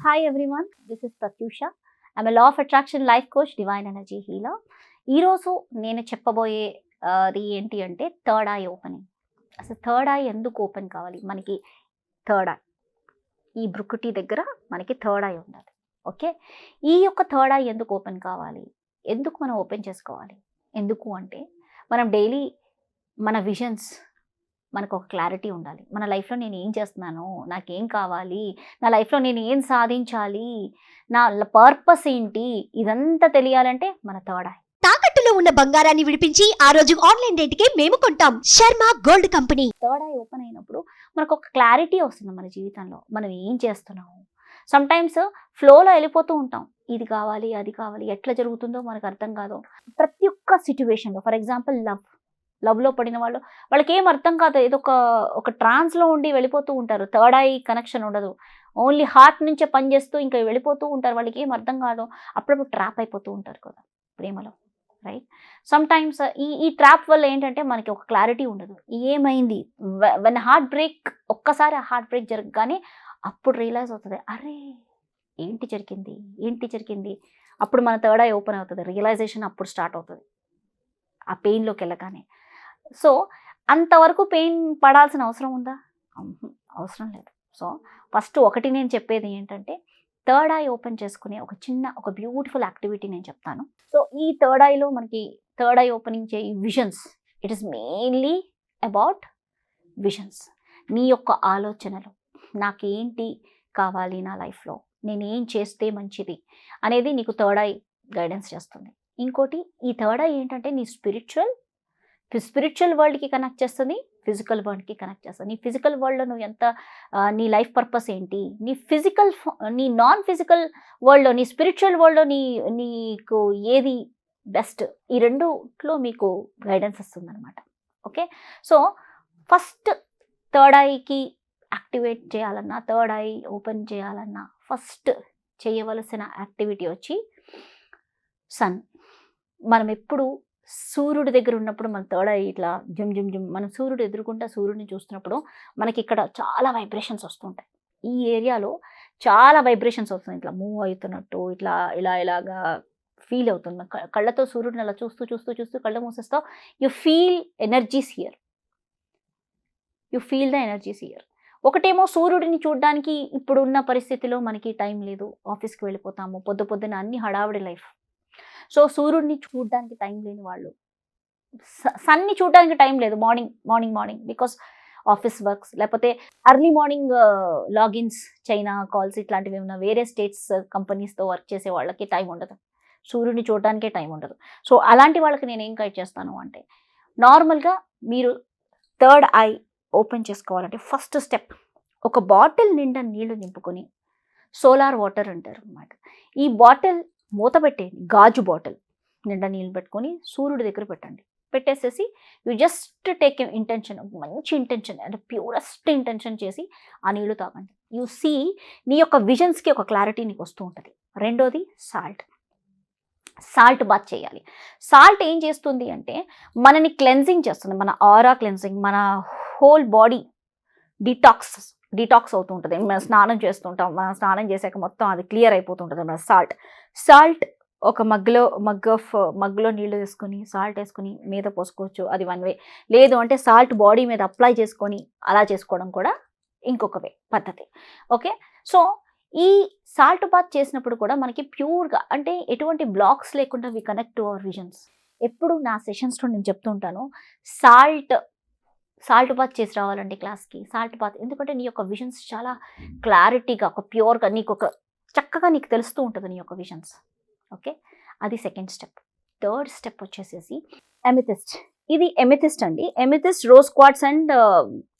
Hi everyone, this is Pratyusha. I'm a Law of Attraction Life Coach, Divine Energy Healer. ఈరోజు నేను చెప్పబోయే అది ఏంటి అంటే థర్డ్ ఐ ఓపెనింగ్. అసలు థర్డ్ ఐ ఎందుకు ఓపెన్ కావాలి మనకి? థర్డ్ ఐ ఈ బ్రుకుటి దగ్గర మనకి థర్డ్ ఐ ఉండాలి. ఓకే, ఈ యొక్క థర్డ్ ఐ ఎందుకు ఓపెన్ కావాలి? ఎందుకు మనం ఓపెన్ చేసుకోవాలి? ఎందుకు అంటే మనం డైలీ మన విజన్స్, మనకు ఒక క్లారిటీ ఉండాలి. మన లైఫ్లో నేను ఏం చేస్తున్నాను, నాకేం కావాలి, నా లైఫ్లో నేను ఏం సాధించాలి, నా పర్పస్ ఏంటి, ఇదంతా తెలియాలంటే మన థర్డ్ ఐ. తాకట్టులో ఉన్న బంగారాన్ని విడిపించి ఆ రోజు ఆన్లైన్ రేటుకే మేము కొంటాం. Sharma gold company. Third eye open అయినప్పుడు మనకు ఒక క్లారిటీ వస్తుంది మన జీవితంలో. మనం ఏం చేస్తున్నాము. సమ్ టైమ్స్ ఫ్లోలో వెళ్ళిపోతూ ఉంటాం. ఇది కావాలి, అది కావాలి, ఎట్లా జరుగుతుందో మనకు అర్థం కాదు. ప్రతి ఒక్క సిచ్యువేషన్లో, ఫర్ ఎగ్జాంపుల్ లవ్లో పడిన వాళ్ళకి ఏం అర్థం కాదు. ఏదో ఒక ట్రాన్స్లో ఉండి వెళ్ళిపోతూ ఉంటారు. థర్డ్ ఐ కనెక్షన్ ఉండదు. ఓన్లీ హార్ట్ నుంచే పనిచేస్తూ ఇంకా వెళ్ళిపోతూ ఉంటారు. వాళ్ళకి ఏం అర్థం కాదు. అప్పుడప్పుడు ట్రాప్ అయిపోతూ ఉంటారు కదా ప్రేమలో, రైట్? సమ్ టైమ్స్ ఈ ట్రాప్ వల్ల ఏంటంటే మనకి ఒక క్లారిటీ ఉండదు. ఏమైంది వెన్ హార్ట్ బ్రేక్, ఒక్కసారి ఆ హార్ట్ బ్రేక్ జరగగానే అప్పుడు రియలైజ్ అవుతుంది, అరే ఏంటి జరిగింది. అప్పుడు మన థర్డ్ ఐ ఓపెన్ అవుతుంది. రియలైజేషన్ అప్పుడు స్టార్ట్ అవుతుంది ఆ పెయిన్లోకి వెళ్ళగానే. సో అంతవరకు పెయిన్ పడాల్సిన అవసరం ఉందా? అవసరం లేదు. సో ఫస్ట్ ఒకటి నేను చెప్పేది ఏంటంటే థర్డ్ ఐ ఓపెన్ చేసుకునే ఒక బ్యూటిఫుల్ యాక్టివిటీ నేను చెప్తాను. సో ఈ థర్డ్ ఐలో మనకి థర్డ్ ఐ ఓపెనింగ్ ఈ visions, it is mainly about visions. నీ యొక్క ఆలోచనలు, నాకేంటి కావాలి నా లైఫ్లో, నేనేం చేస్తే మంచిది అనేది నీకు థర్డ్ ఐ గైడెన్స్ చేస్తుంది. ఇంకోటి, ఈ థర్డ్ ఐ ఏంటంటే నీ స్పిరిచువల్ వరల్డ్కి కనెక్ట్ చేస్తుంది, ఫిజికల్ వరల్డ్కి కనెక్ట్ చేస్తుంది. నీ ఫిజికల్ వరల్డ్లో నువ్వు ఎంత, నీ లైఫ్ పర్పస్ ఏంటి, నీ నాన్ ఫిజికల్ వరల్డ్లో, నీ స్పిరిచువల్ వరల్డ్లో నీకు ఏది బెస్ట్, ఈ రెండులో మీకు గైడెన్స్ వస్తుంది అనమాట. ఓకే, సో ఫస్ట్ థర్డ్ ఐకి యాక్టివేట్ చేయాలన్నా, థర్డ్ ఐ ఓపెన్ చేయాలన్నా ఫస్ట్ చేయవలసిన యాక్టివిటీ వచ్చి సన్. మనం ఎప్పుడు సూర్యుడి దగ్గర ఉన్నప్పుడు మన థర్డ్ ఐ ఇట్లా జుమ్ జుమ్ జుమ్, మనం సూర్యుడు ఎదుర్కొంటే సూర్యుడిని చూస్తున్నప్పుడు మనకి ఇక్కడ చాలా వైబ్రేషన్స్ వస్తుంటాయి. ఈ ఏరియాలో చాలా వైబ్రేషన్స్ వస్తుంది. ఇట్లా మూవ్ అవుతున్నట్టు, ఇలాగా ఫీల్ అవుతుంది. కళ్ళతో సూర్యుడిని అలా చూస్తూ కళ్ళు మూసేస్తావు. You feel the energies here. ఒకటేమో సూర్యుడిని చూడడానికి ఇప్పుడున్న పరిస్థితిలో మనకి టైం లేదు, ఆఫీస్కి వెళ్ళిపోతాము, పొద్దున అన్ని హడావిడి లైఫ్. సో సూర్యుడిని చూడడానికి టైం లేని వాళ్ళు, సన్ని చూడడానికి టైం లేదు మార్నింగ్ బికాస్ ఆఫీస్ వర్క్స్, లేకపోతే early morning logins, China calls ఇట్లాంటివి ఏమైనా వేరే స్టేట్స్ కంపెనీస్తో వర్క్ చేసే వాళ్ళకి టైం ఉండదు, సూర్యుడిని చూడడానికే టైం ఉండదు. సో అలాంటి వాళ్ళకి నేను ఏం గైడ్ చేస్తాను అంటే, నార్మల్గా మీరు థర్డ్ ఐ ఓపెన్ చేసుకోవాలంటే ఫస్ట్ స్టెప్, ఒక బాటిల్ నిండా నీళ్లు నింపుకొని, సోలార్ వాటర్ అంటారు అన్నమాట, ఈ బాటిల్ మూత పెట్టేయండి. గాజు బాటిల్ నిండా నీళ్ళు పెట్టుకొని సూర్యుడి దగ్గర పెట్టేసేసి యూ జస్ట్ టేక్ ఇంటెన్షన్, మంచి ఇంటెన్షన్ అంటే ప్యూరెస్ట్ ఇంటెన్షన్ చేసి ఆ నీళ్లు తాగండి. యూ సీ, నీ యొక్క విజన్స్కి ఒక క్లారిటీ నీకు వస్తూ ఉంటుంది. రెండోది సాల్ట్ బాత్ చేయాలి. సాల్ట్ ఏం చేస్తుంది అంటే మనని క్లెన్జింగ్ చేస్తుంది, మన ఆరా క్లెన్జింగ్, మన హోల్ బాడీ డిటాక్స్ అవుతూ ఉంటుంది. మనం స్నానం చేస్తుంటాం, మనం స్నానం చేశాక మొత్తం అది క్లియర్ అయిపోతుంటుంది. మన సాల్ట్ ఒక మగ్గులో నీళ్ళు వేసుకొని సాల్ట్ వేసుకొని మీద పోసుకోవచ్చు, అది వన్ వే. లేదు అంటే సాల్ట్ బాడీ మీద అప్లై చేసుకొని అలా చేసుకోవడం కూడా ఇంకొక పద్ధతి. ఓకే, సో ఈ సాల్ట్ బాత్ చేసినప్పుడు కూడా మనకి ప్యూర్గా, అంటే ఎటువంటి బ్లాక్స్ లేకుండా we connect to our visions. ఎప్పుడు నా సెషన్స్లో నేను చెప్తుంటాను, సాల్ట్ బాత్ చేసి రావాలండి క్లాస్కి. సాల్ట్ బాత్ ఎందుకంటే నీ యొక్క విజన్స్ చాలా క్లారిటీగా, ఒక ప్యూర్గా చక్కగా నీకు తెలుస్తూ ఉంటుంది నీ యొక్క విజన్స్. ఓకే, అది సెకండ్ స్టెప్. థర్డ్ స్టెప్ వచ్చేసేసి ఎమిథిస్ట్. ఇది ఎమిథిస్ట్ అండి. Amethyst, rose quartz and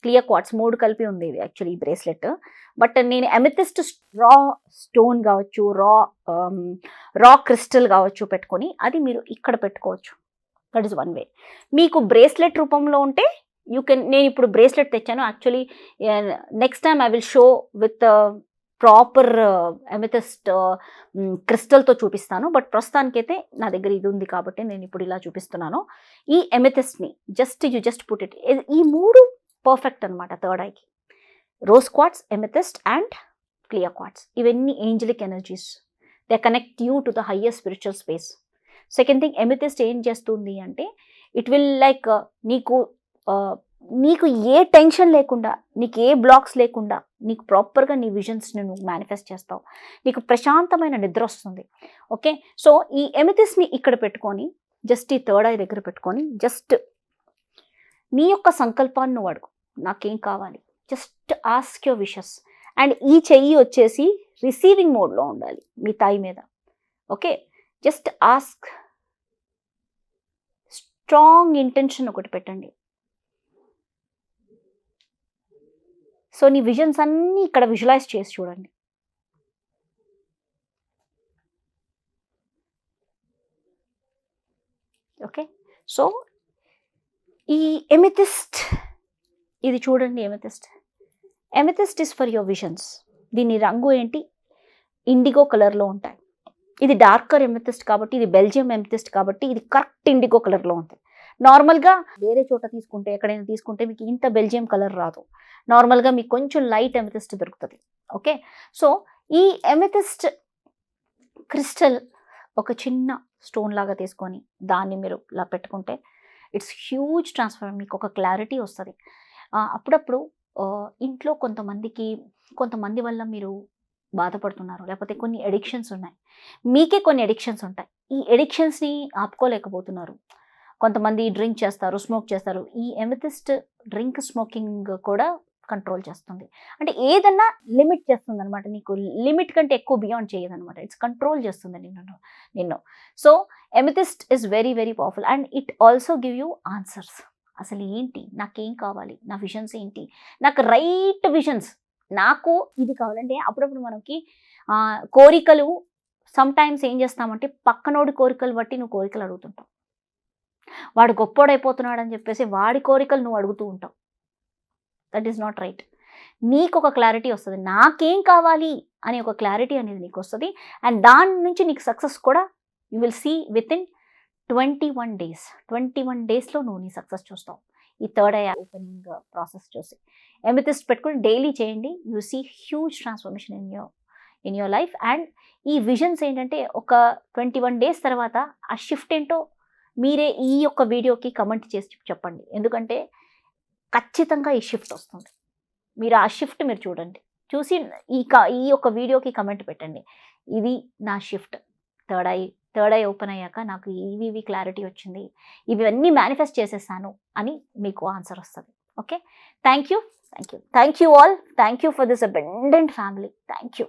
clear quartz 3 కలిపి ఉంది ఇది యాక్చువల్లీ ఈ బ్రేస్లెట్. బట్ నేను ఎమిథిస్ట్ రా స్టోన్ కావచ్చు, రా క్రిస్టల్ కావచ్చు పెట్టుకొని అది మీరు ఇక్కడ పెట్టుకోవచ్చు. That is one way. మీకు బ్రేస్లెట్ రూపంలో ఉంటే నేను ఇప్పుడు బ్రేస్లెట్ తెచ్చాను. Actually next time I will show with proper amethyst క్రిస్టల్తో చూపిస్తాను. బట్ ప్రస్తుతానికైతే నా దగ్గర ఇది ఉంది కాబట్టి నేను ఇప్పుడు ఇలా చూపిస్తున్నాను. ఈ ఎమిథిస్ట్ని జస్ట్ పుట్ ఇట్. ఈ 3 పర్ఫెక్ట్ అనమాట థర్డ్ ఐకి. Rose quartz, amethyst and clear quartz. ఇవన్నీ angelic energies. They connect you to the higher spiritual space. Second thing, amethyst ఏం చేస్తుంది అంటే ఇట్ విల్ లైక్ నీకు ఏ టెన్షన్ లేకుండా, నీకు ఏ బ్లాక్స్ లేకుండా, నీకు ప్రాపర్గా నీ విజన్స్ని నువ్వు మేనిఫెస్ట్ చేస్తావు. నీకు ప్రశాంతమైన నిద్ర వస్తుంది. ఓకే, సో ఈ ఎమిథిస్ట్ని ఇక్కడ పెట్టుకొని, జస్ట్ ఈ థర్డ్ ఐ దగ్గర పెట్టుకొని, జస్ట్ నీ యొక్క సంకల్పాన్ని నువ్వు అడుగు, నాకేం కావాలి. Just ask your wishes. And ఈ చెయ్యి వచ్చేసి రిసీవింగ్ మోడ్లో ఉండాలి మీ తాయి మీద. Okay, just ask. Strong intention ఒకటి పెట్టండి. సో నీ విజన్స్ అన్నీ ఇక్కడ విజువలైజ్ చేసి చూడండి. ఓకే, సో ఈ ఎమిథిస్ట్, ఇది చూడండి. ఎమిథిస్ట్ ఇస్ ఫర్ యువర్ విజన్స్. దీని రంగు ఏంటి? ఇండిగో కలర్లో ఉంటాయి. ఇది డార్కర్ ఎమిథిస్ట్ కాబట్టి, ఇది బెల్జియం ఎమిథిస్ట్ కాబట్టి ఇది కరెక్ట్ ఇండిగో కలర్లో ఉంటుంది. నార్మల్గా వేరే చోట తీసుకుంటే, ఎక్కడైనా తీసుకుంటే మీకు ఇంత బెల్జియం కలర్ రాదు. నార్మల్గా మీకు కొంచెం లైట్ ఎమిథిస్ట్ దొరుకుతుంది. ఓకే, సో ఈ ఎమిథిస్ట్ క్రిస్టల్ ఒక చిన్న స్టోన్ లాగా తీసుకొని దాన్ని మీరు ఇలా పెట్టుకుంటే ఇట్స్ హ్యూజ్ ట్రాన్స్ఫర్. మీకు ఒక క్లారిటీ వస్తుంది. అప్పుడప్పుడు ఇంట్లో కొంతమంది వల్ల మీరు బాధపడుతున్నారు, లేకపోతే కొన్ని ఎడిక్షన్స్ ఉన్నాయి, మీకే కొన్ని ఎడిక్షన్స్ ఉంటాయి. ఈ ఎడిక్షన్స్ని ఆపుకోలేకపోతున్నారు. కొంతమంది డ్రింక్ చేస్తారు, స్మోక్ చేస్తారు. ఈ ఎమిథిస్ట్ డ్రింక్, స్మోకింగ్ కూడా కంట్రోల్ చేస్తుంది. అంటే ఏదన్నా లిమిట్ చేస్తుంది అనమాట. నీకు లిమిట్ కంటే ఎక్కువ బియాండ్ చేయదనమాట. ఇట్స్ కంట్రోల్ చేస్తుంది నిన్ను. So amethyst is very very powerful and it also give you answers. అసలు ఏంటి, నాకేం కావాలి, నా విజన్స్ ఏంటి, నాకు రైట్ విజన్స్, నాకు ఇది కావాలంటే. అప్పుడప్పుడు మనకి కోరికలు సమ్ టైమ్స్ ఏం చేస్తామంటే పక్కనోడి కోరికలు బట్టి నువ్వు కోరికలు అడుగుతుంటావు. వాడు గొప్పోడైపోతున్నాడు అని చెప్పేసి వాడి కోరికలు నువ్వు అడుగుతూ ఉంటావు. That is not right. నీకు ఒక క్లారిటీ వస్తుంది, నాకేం కావాలి అనే ఒక క్లారిటీ అనేది నీకు వస్తుంది. అండ్ దాని నుంచి నీకు సక్సెస్ కూడా you will see within 21 days. 21 daysలో నువ్వు నీ సక్సెస్ చూస్తావు. ఈ థర్డ్ ఐ ఓపెనింగ్ ప్రాసెస్ చూసి ఎమిథిస్ట్ పెట్టుకుని డైలీ చేయండి. You see huge transformation in your life. And ఈ విజన్స్ ఏంటంటే ఒక 21 days తర్వాత ఆ షిఫ్ట్ ఏంటో మీరే ఈ యొక్క వీడియోకి కమెంట్ చేసి చెప్పండి. ఎందుకంటే ఖచ్చితంగా ఈ షిఫ్ట్ వస్తుంది. మీరు ఆ షిఫ్ట్ మీరు చూడండి, చూసి ఈ యొక్క వీడియోకి కమెంట్ పెట్టండి, ఇది నా షిఫ్ట్. థర్డ్ ఐ ఓపెన్ అయ్యాక నాకు ఇవి క్లారిటీ వచ్చింది, ఇవన్నీ మేనిఫెస్ట్ చేసేసాను అని మీకు ఆన్సర్ వస్తుంది. Okay, thank you all. Thank you for this abundant family. Thank you.